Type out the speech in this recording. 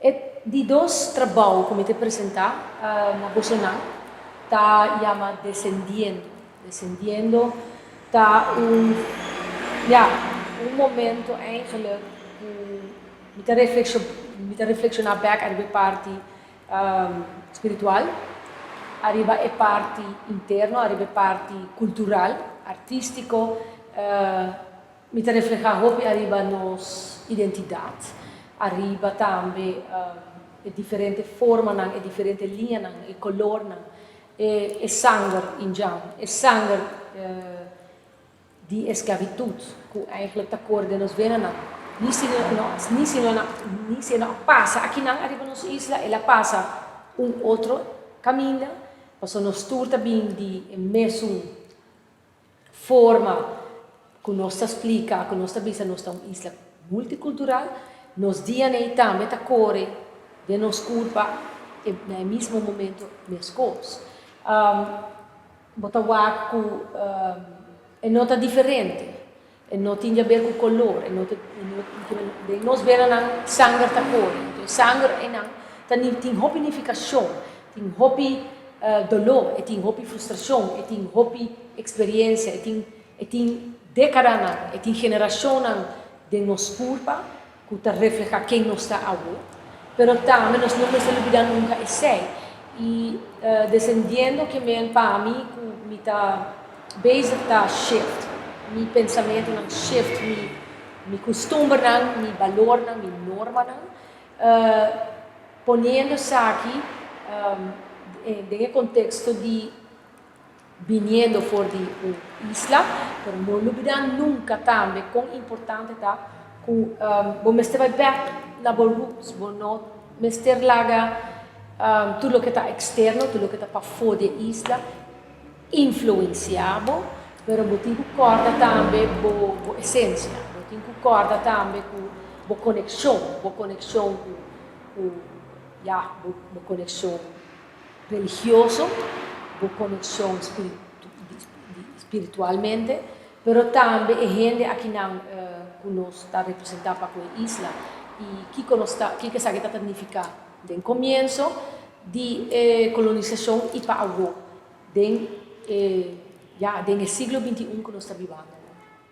E di dos trabalhos que me te apresentar na Bolsonaro, tá chama Descendiendo. Descendiendo tá um momento eigenlijk met een reflexionar back arriba parte spiritual, arriba a parte interno, arriba a parte cultural, artístico, met reflejar hopi arriba nos identidade, arriba também differenti forme, e differenti linee, e colori, e sangue in Jan, e sangue di esclavitud, que eigenlijk te acorde nos venen. Ni se não passa, aqui não arriba nos isla, ela passa outro caminho, passa nos tour também de mesmo forma que nós explica, que nós também nós uma isla multicultural, nos DNA também te acorde de nos culpa e no mesmo momento minhas coisas. Botawaku é nota diferente, e não tem a ver com o color, nós vemos sangue da cor, então sangue tem hopi unificação, tem hopi dolor, tem hopi frustração, tem hopi experiência, tem década, tem geração de nos culpa, que te refleja quem nós está agora, pero também nós não nos olvidamos nunca é sei, e descendendo que me para mim, me está basic está shift, meu pensamento não shift, meu costume não, meu valor não, minha norma não, ponendo-se aqui em contexto de vindo fora de isla, mas não olvidando nunca também quão importante está que você esteja back na roots, você não esteja lá tudo que está externo, tudo que está para fora da isla, influenciamos, mas você tem que concordar também com a essência, você tem que concordar também com a conexão religiosa, com conexão espiritualmente, mas também a gente aqui que nós está representando para a isla e que que sabe significar do começo de colonização e para agora, do século XXI que nós estamos vivendo.